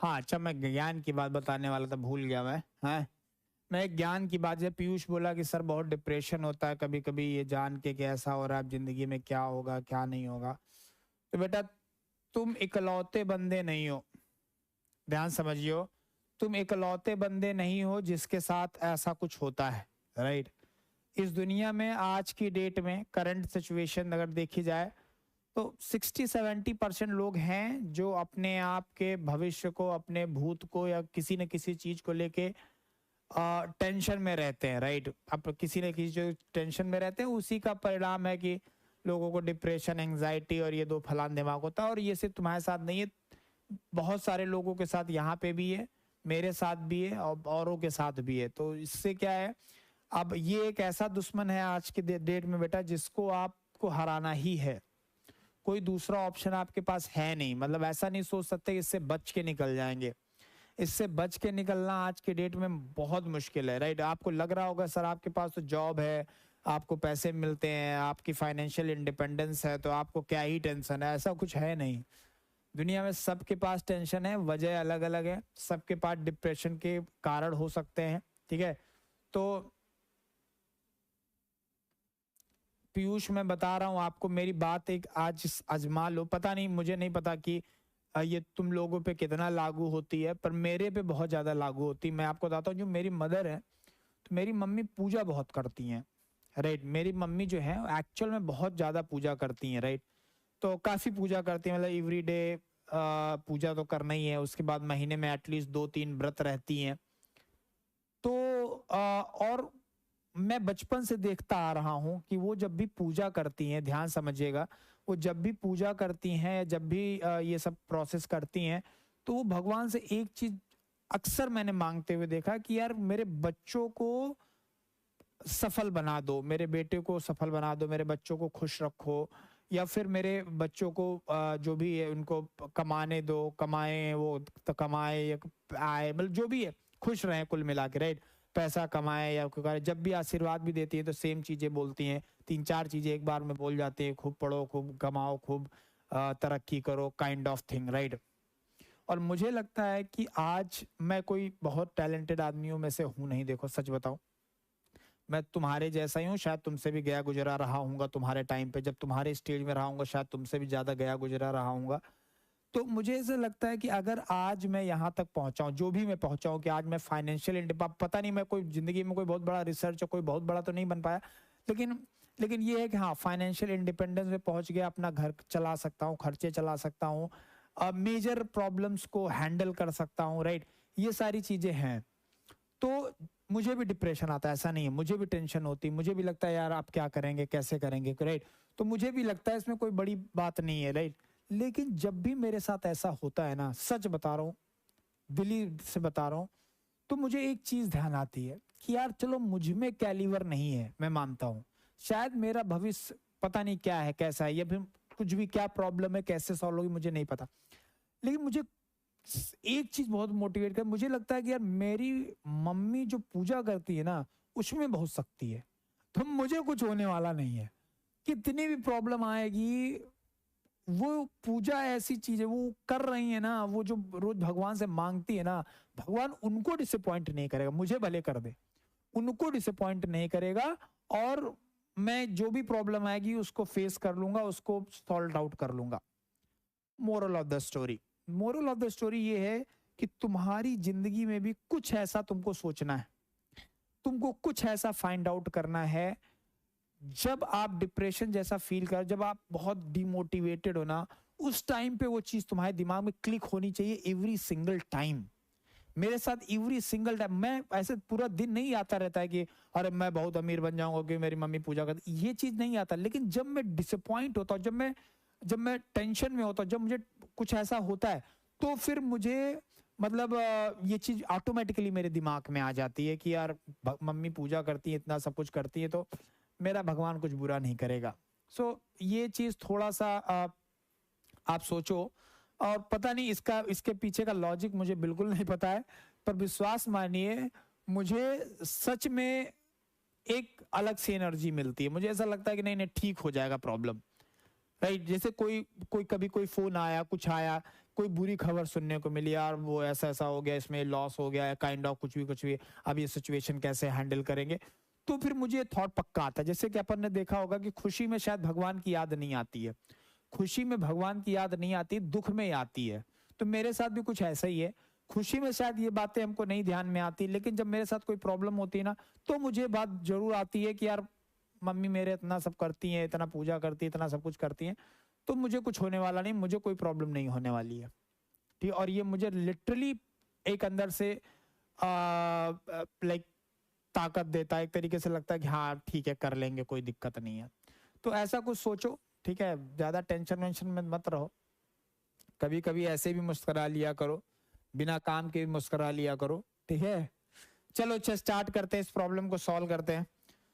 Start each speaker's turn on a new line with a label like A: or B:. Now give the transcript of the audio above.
A: हाँ अच्छा, मैं ज्ञान की बात बताने वाला था, भूल गया मैं एक ज्ञान की बात, जब पीयूष बोला कि सर बहुत डिप्रेशन होता है कभी कभी ये जान के कि ऐसा हो रहा है अब जिंदगी में, क्या होगा क्या नहीं होगा। तो बेटा, तुम इकलौते बंदे नहीं हो, ध्यान समझियो, तुम इकलौते बंदे नहीं हो जिसके साथ ऐसा कुछ होता है, राइट। इस दुनिया में आज की डेट में करंट सिचुएशन अगर देखी जाए तो 60-70% लोग हैं जो अपने आप के भविष्य को, अपने भूत को या किसी न किसी चीज को लेके टेंशन में रहते हैं, राइट। अब किसी न किसी जो टेंशन में रहते हैं उसी का परिणाम है कि लोगों को डिप्रेशन, एंजाइटी और ये दो फलान दिमाग होता है। और ये सिर्फ तुम्हारे साथ नहीं है, बहुत सारे लोगों के साथ यहाँ पे भी है, मेरे साथ भी है और औरों के साथ भी है। तो इससे क्या है, अब ये एक ऐसा दुश्मन है आज के डेट में बेटा जिसको आपको हराना ही है, कोई दूसरा ऑप्शन आपके पास है नहीं। मतलब ऐसा नहीं सोच सकते इससे बच के निकल जाएंगे, इससे बच के निकलना आज के डेट में बहुत मुश्किल है, राइट। आपको लग रहा होगा सर आपके पास तो जॉब है, आपको पैसे मिलते हैं, आपकी फाइनेंशियल इंडिपेंडेंस है, तो आपको क्या ही टेंशन है। ऐसा कुछ है नहीं, दुनिया में सबके पास टेंशन है, वजह अलग अलग है, सबके पास डिप्रेशन के कारण हो सकते हैं, ठीक है। तो पीयूष मैं बता रहा हूं आपको, मेरी बात एक आज आजमा लो, पता नहीं, मुझे नहीं पता कि ये तुम लोगों पे कितना लागू होती है, पर मेरे पे बहुत ज्यादा लागू होती है। मैं आपको बताता हूँ, जो मेरी मदर है, तो मेरी मम्मी पूजा बहुत करती हैं, राइट। मेरी मम्मी जो है एक्चुअल में बहुत ज्यादा पूजा करती हैं, राइट। तो काफी पूजा करती हैं, मतलब एवरी डे पूजा तो करना ही है, उसके बाद महीने में एटलीस्ट 2-3 व्रत रहती हैं। तो और मैं बचपन से देखता आ रहा हूं कि वो जब भी पूजा करती हैं, ध्यान समझिएगा, वो जब भी पूजा करती हैं, जब भी ये सब प्रोसेस करती हैं, तो वो भगवान से एक चीज अक्सर मैंने मांगते हुए देखा कि यार मेरे बच्चों को सफल बना दो, मेरे बेटे को सफल बना दो, मेरे बच्चों को खुश रखो, या फिर मेरे बच्चों को जो भी है उनको कमाने दो, कमाए वो तो कमाए या आए, मतलब जो भी है खुश रहे कुल मिला के, राइट। पैसा कमाए या कोई करे, जब भी आशीर्वाद भी देती है तो सेम चीजें बोलती हैं, 3-4 चीजें एक बार में बोल जाती है, खूब पढ़ो, खूब कमाओ, खूब तरक्की करो, काइंड ऑफ थिंग, राइट। और मुझे लगता है कि आज मैं कोई बहुत टैलेंटेड आदमियों में से हूं नहीं, देखो सच बताऊं, मैं तुम्हारे जैसा ही हूँ, शायद तुमसे भी गया गुजरा रहा हूँगा, तुम्हारे टाइम पे जब तुम्हारे स्टेज में रहा हूँगा शायद तुमसे भी ज्यादा गया गुजरा रहा हूँगा। तो मुझे ऐसा लगता है कि अगर आज मैं यहाँ तक पहुंचा हूँ, जो भी मैं पहुंचा हूँ, कि आज मैं फाइनेंशियल इंडिपेंडेंस, पता नहीं मैं कोई जिंदगी में कोई बहुत बड़ा रिसर्च और कोई बहुत बड़ा तो नहीं बन पाया, लेकिन लेकिन ये है कि हाँ फाइनेंशियल इंडिपेंडेंस में पहुंच गया, अपना घर चला सकता हूँ, खर्चे चला सकता हूँ, मेजर प्रॉब्लम्स को हैंडल कर सकता हूँ, राइट। ये सारी चीजें हैं। तो मुझे भी डिप्रेशन आता है, ऐसा नहीं है, मुझे भी टेंशन होती है, मुझे भी लगता है यार आप क्या करेंगे, कैसे करेंगे, राइट। तो मुझे भी लगता है इसमें कोई बड़ी बात नहीं है, राइट। लेकिन जब भी मेरे साथ ऐसा होता है ना, सच बता रहा हूँ, दिली से बता रहा हूँ, तो मुझे एक चीज ध्यान आती है कि यार चलो मुझ में कैलिवर नहीं है, मैं मानता हूँ, शायद मेरा भविष्य पता नहीं क्या है, कैसा है, या फिर कुछ भी क्या प्रॉब्लम है, कैसे सॉल्व होगी मुझे नहीं पता, लेकिन मुझे एक चीज बहुत मोटिवेट कर, मुझे लगता है कि यार मेरी मम्मी जो पूजा करती है ना उसमें बहुत शक्ति है, तो मुझे कुछ होने वाला नहीं है। कितनी भी प्रॉब्लम आएगी, वो पूजा ऐसी चीज है, वो कर रही है ना, वो जो रोज भगवान से मांगती है ना, भगवान उनको डिसअपॉइंट नहीं करेगा, मुझे भले कर दे, उनको डिसअपॉइंट नहीं करेगा। और मैं जो भी प्रॉब्लम आएगी उसको फेस कर लूंगा, उसको सॉल्व आउट कर लूंगा। Moral of the story, moral of the story ये है कि तुम्हारी जिंदगी में भी कुछ ऐसा तुमको सोचना है, तुमको कुछ ऐसा फाइंड आउट करना है। जब आप डिप्रेशन जैसा फील कर, जब आप बहुत डिमोटिवेटेड हो ना, उस टाइम पे वो चीज तुम्हारे दिमाग में क्लिक होनी चाहिए एवरी सिंगल टाइम। मेरे साथ एवरी सिंगल टाइम, मैं ऐसे पूरा दिन नहीं आता रहता है कि अरे मैं बहुत अमीर बन जाऊंगा कि मेरी मम्मी पूजा करती, ये चीज नहीं आता। लेकिन जब मैं डिसअपॉइंट होता हूँ, जब मैं टेंशन में होता हूँ, जब मुझे कुछ ऐसा होता है, तो फिर मुझे मतलब ये चीज ऑटोमेटिकली मेरे दिमाग में आ जाती है कि यार मम्मी पूजा करती है, इतना सब कुछ करती है, तो मेरा भगवान कुछ बुरा नहीं करेगा। सो ये चीज थोड़ा सा आप सोचो। और पता नहीं इसके पीछे का लॉजिक मुझे बिल्कुल नहीं पता है, पर विश्वास मानिए मुझे सच में एक अलग सी एनर्जी मिलती है, मुझे ऐसा लगता है कि नहीं नहीं ठीक हो जाएगा प्रॉब्लम, राइट। जैसे कोई कोई कभी कोई फोन आया, कुछ आया कोई बुरी खबर सुनने को मिली, यार वो ऐसा ऐसा हो गया, इसमें लॉस हो गया है, काइंड ऑफ कुछ भी, अब ये सिचुएशन कैसे हैंडल करेंगे, तो फिर मुझे ये थॉट पक्का आता है। जैसे कि अपन ने देखा होगा कि खुशी में शायद भगवान की याद नहीं आती है, खुशी में भगवान की याद नहीं आती, दुख में आती है। तो मेरे साथ भी कुछ ऐसा ही है, खुशी में शायद ये बातें हमको नहीं ध्यान में आती, लेकिन जब मेरे साथ कोई प्रॉब्लम होती है ना, तो मुझे बात जरूर आती है कि यार मम्मी मेरे इतना सब करती हैं, इतना पूजा करती है, इतना सब कुछ करती हैं, तो मुझे कुछ होने वाला नहीं, मुझे कोई प्रॉब्लम नहीं होने वाली है। ठीक, और ये मुझे लिटरली एक अंदर से लाइक ताकत देता है, एक तरीके से लगता है कि हाँ ठीक है कर लेंगे, कोई दिक्कत नहीं है। तो ऐसा कुछ सोचो, ठीक है, ज्यादा टेंशन वेंशन में मत रहो, कभी कभी ऐसे भी मुस्कुरा लिया करो, बिना काम के भी मुस्कुरा लिया करो, ठीक है। चलो अच्छा स्टार्ट करते हैं, इस प्रॉब्लम को सॉल्व करते हैं।